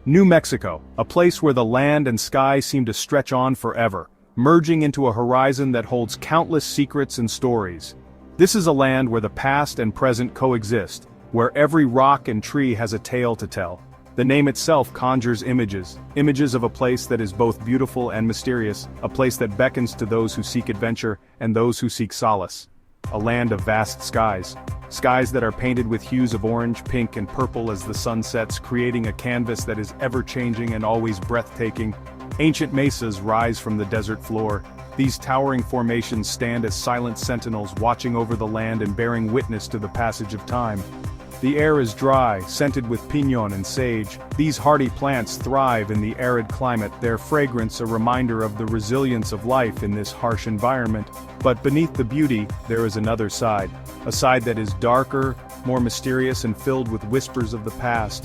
New Mexico, a place where the land and sky seem to stretch on forever, merging into a horizon that holds countless secrets and stories. This is a land where the past and present coexist, where every rock and tree has a tale to tell. The name itself conjures images of a place that is both beautiful and mysterious, a place that beckons to those who seek adventure and those who seek solace. A land of vast skies that are painted with hues of orange, pink, and purple as the sun sets, creating a canvas that is ever-changing and always breathtaking. Ancient mesas rise from the desert floor. These towering formations stand as silent sentinels watching over the land and bearing witness to the passage of time. The air is dry, scented with piñon and sage. These hardy plants thrive in the arid climate, their fragrance a reminder of the resilience of life in this harsh environment. But beneath the beauty, there is another side. A side that is darker, more mysterious and filled with whispers of the past.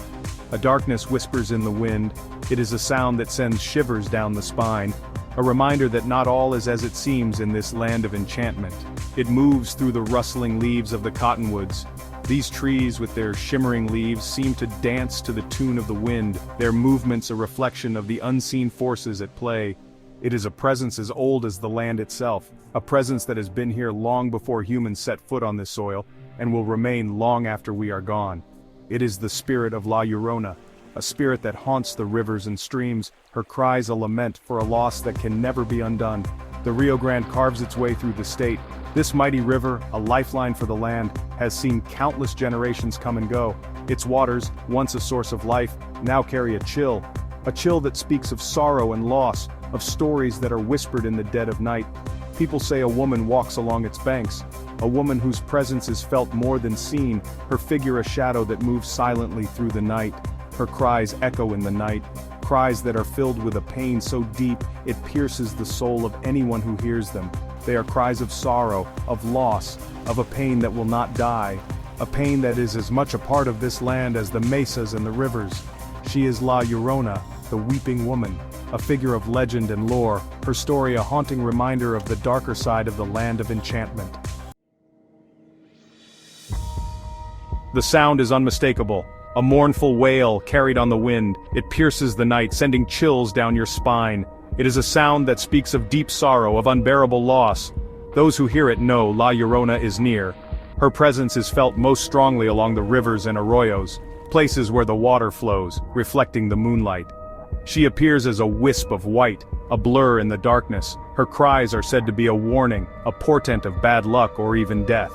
A darkness whispers in the wind. It is a sound that sends shivers down the spine. A reminder that not all is as it seems in this land of enchantment. It moves through the rustling leaves of the cottonwoods. These trees with their shimmering leaves seem to dance to the tune of the wind, their movements a reflection of the unseen forces at play. It is a presence as old as the land itself, a presence that has been here long before humans set foot on this soil, and will remain long after we are gone. It is the spirit of La Llorona, a spirit that haunts the rivers and streams, her cries a lament for a loss that can never be undone. The Rio Grande carves its way through the state. This mighty river, a lifeline for the land, has seen countless generations come and go. Its waters, once a source of life, now carry a chill that speaks of sorrow and loss, of stories that are whispered in the dead of night. People say a woman walks along its banks, a woman whose presence is felt more than seen, her figure a shadow that moves silently through the night. Her cries echo in the night, cries that are filled with a pain so deep it pierces the soul of anyone who hears them. They are cries of sorrow, of loss, of a pain that will not die, a pain that is as much a part of this land as the mesas and the rivers. She is La Llorona, the weeping woman, a figure of legend and lore, her story a haunting reminder of the darker side of the land of enchantment. The sound is unmistakable. A mournful wail carried on the wind. It pierces the night, sending chills down your spine. It is a sound that speaks of deep sorrow, of unbearable loss. Those who hear it know La Llorona is near. Her presence is felt most strongly along the rivers and arroyos, places where the water flows, reflecting the moonlight. She appears as a wisp of white, a blur in the darkness. Her cries are said to be a warning, a portent of bad luck or even death.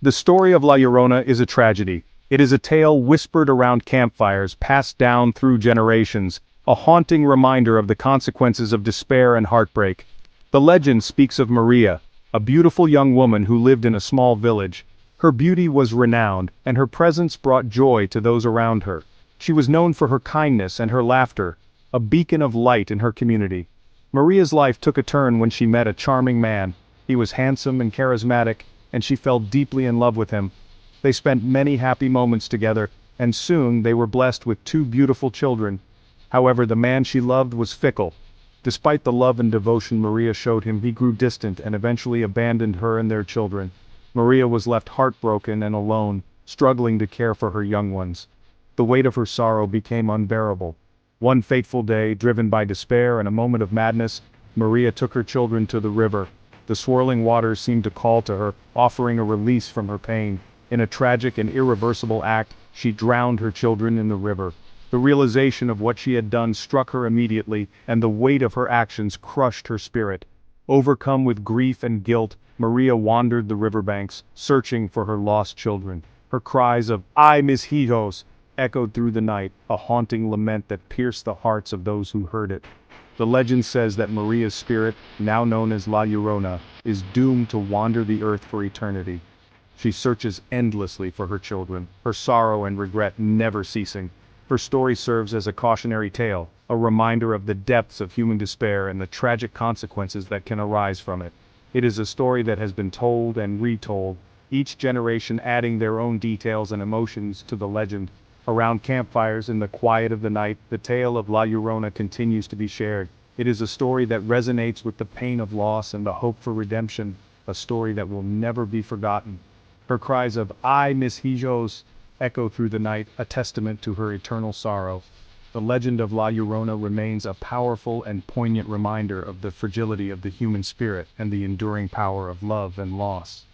The story of La Llorona is a tragedy. It is a tale whispered around campfires, passed down through generations, a haunting reminder of the consequences of despair and heartbreak. The legend speaks of Maria, a beautiful young woman who lived in a small village. Her beauty was renowned, and her presence brought joy to those around her. She was known for her kindness and her laughter, a beacon of light in her community. Maria's life took a turn when she met a charming man. He was handsome and charismatic, and she fell deeply in love with him. They spent many happy moments together, and soon they were blessed with two beautiful children. However, the man she loved was fickle. Despite the love and devotion Maria showed him, he grew distant and eventually abandoned her and their children. Maria was left heartbroken and alone, struggling to care for her young ones. The weight of her sorrow became unbearable. One fateful day, driven by despair and a moment of madness, Maria took her children to the river. The swirling waters seemed to call to her, offering a release from her pain. In a tragic and irreversible act, she drowned her children in the river. The realization of what she had done struck her immediately, and the weight of her actions crushed her spirit. Overcome with grief and guilt, Maria wandered the riverbanks, searching for her lost children. Her cries of "Ay, mis hijos" echoed through the night, a haunting lament that pierced the hearts of those who heard it. The legend says that Maria's spirit, now known as La Llorona, is doomed to wander the earth for eternity. She searches endlessly for her children, her sorrow and regret never ceasing. Her story serves as a cautionary tale, a reminder of the depths of human despair and the tragic consequences that can arise from it. It is a story that has been told and retold, each generation adding their own details and emotions to the legend. Around campfires in the quiet of the night, the tale of La Llorona continues to be shared. It is a story that resonates with the pain of loss and the hope for redemption, a story that will never be forgotten. Her cries of "Ay, mis hijos" echo through the night, a testament to her eternal sorrow. The legend of La Llorona remains a powerful and poignant reminder of the fragility of the human spirit and the enduring power of love and loss.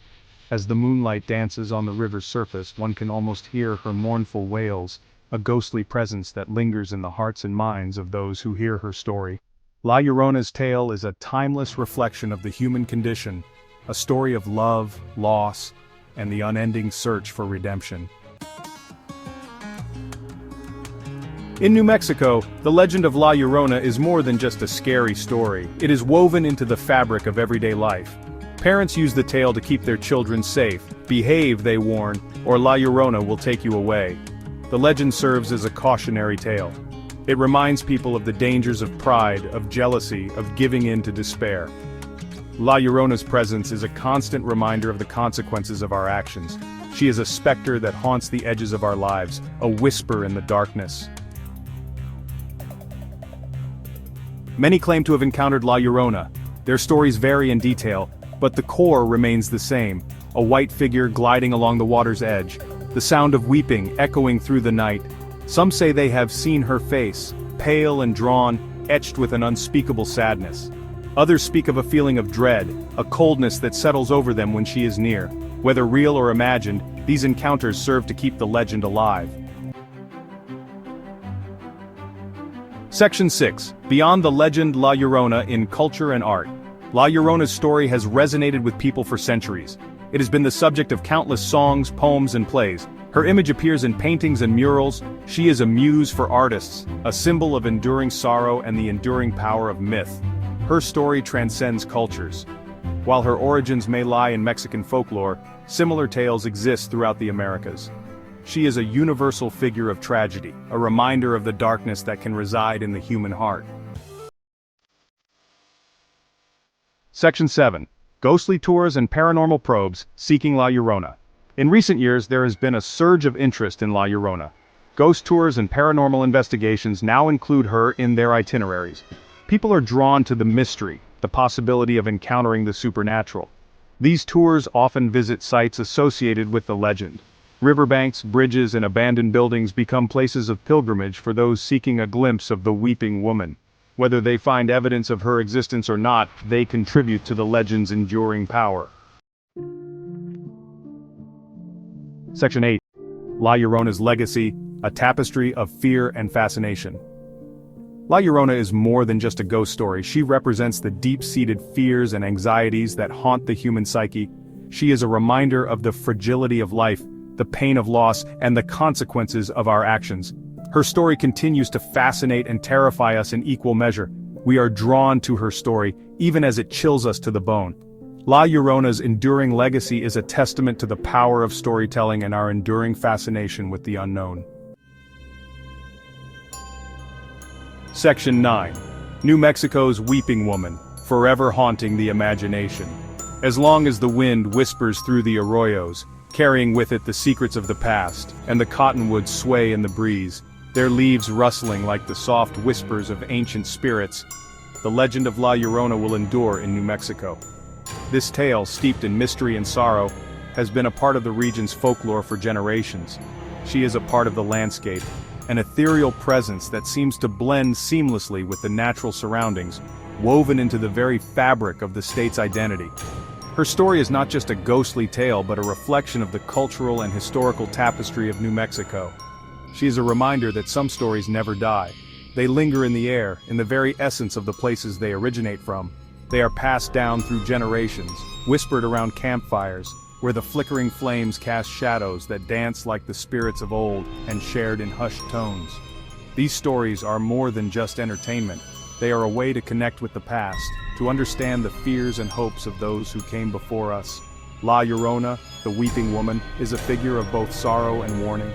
As the moonlight dances on the river's surface, one can almost hear her mournful wails, a ghostly presence that lingers in the hearts and minds of those who hear her story. La Llorona's tale is a timeless reflection of the human condition, a story of love, loss, and the unending search for redemption. In New Mexico, the legend of La Llorona is more than just a scary story. It is woven into the fabric of everyday life. Parents use the tale to keep their children safe. Behave, they warn, or La Llorona will take you away. The legend serves as a cautionary tale. It reminds people of the dangers of pride, of jealousy, of giving in to despair. La Llorona's presence is a constant reminder of the consequences of our actions. She is a specter that haunts the edges of our lives, a whisper in the darkness. Many claim to have encountered La Llorona. Their stories vary in detail, but the core remains the same, a white figure gliding along the water's edge, the sound of weeping echoing through the night. Some say they have seen her face, pale and drawn, etched with an unspeakable sadness. Others speak of a feeling of dread, a coldness that settles over them when she is near. Whether real or imagined, these encounters serve to keep the legend alive. Section 6. Beyond the legend La Llorona in culture and art. La Llorona's story has resonated with people for centuries. It has been the subject of countless songs, poems, and plays. Her image appears in paintings and murals. She is a muse for artists, a symbol of enduring sorrow and the enduring power of myth. Her story transcends cultures. While her origins may lie in Mexican folklore, similar tales exist throughout the Americas. She is a universal figure of tragedy, a reminder of the darkness that can reside in the human heart. Section 7. Ghostly tours and paranormal probes, seeking La Llorona. In recent years, there has been a surge of interest in La Llorona. Ghost tours and paranormal investigations now include her in their itineraries. People are drawn to the mystery, the possibility of encountering the supernatural. These tours often visit sites associated with the legend. Riverbanks, bridges, and abandoned buildings become places of pilgrimage for those seeking a glimpse of the weeping woman. Whether they find evidence of her existence or not, they contribute to the legend's enduring power. Section 8. La Llorona's legacy, a tapestry of fear and fascination. La Llorona is more than just a ghost story. She represents the deep-seated fears and anxieties that haunt the human psyche. She is a reminder of the fragility of life, the pain of loss, and the consequences of our actions. Her story continues to fascinate and terrify us in equal measure. We are drawn to her story, even as it chills us to the bone. La Llorona's enduring legacy is a testament to the power of storytelling and our enduring fascination with the unknown. Section 9. New Mexico's Weeping Woman, forever haunting the imagination. As long as the wind whispers through the arroyos, carrying with it the secrets of the past, and the cottonwoods sway in the breeze, their leaves rustling like the soft whispers of ancient spirits, the legend of La Llorona will endure in New Mexico. This tale, steeped in mystery and sorrow, has been a part of the region's folklore for generations. She is a part of the landscape, an ethereal presence that seems to blend seamlessly with the natural surroundings, woven into the very fabric of the state's identity. Her story is not just a ghostly tale but a reflection of the cultural and historical tapestry of New Mexico. She is a reminder that some stories never die. They linger in the air, in the very essence of the places they originate from. They are passed down through generations, whispered around campfires, where the flickering flames cast shadows that dance like the spirits of old and shared in hushed tones. These stories are more than just entertainment. They are a way to connect with the past, to understand the fears and hopes of those who came before us. La Llorona, the weeping woman, is a figure of both sorrow and warning.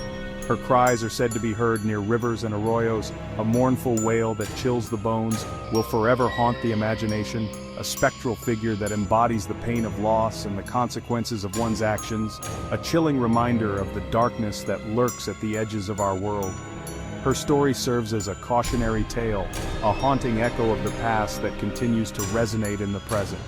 Her cries are said to be heard near rivers and arroyos, a mournful wail that chills the bones, will forever haunt the imagination, a spectral figure that embodies the pain of loss and the consequences of one's actions, a chilling reminder of the darkness that lurks at the edges of our world. Her story serves as a cautionary tale, a haunting echo of the past that continues to resonate in the present.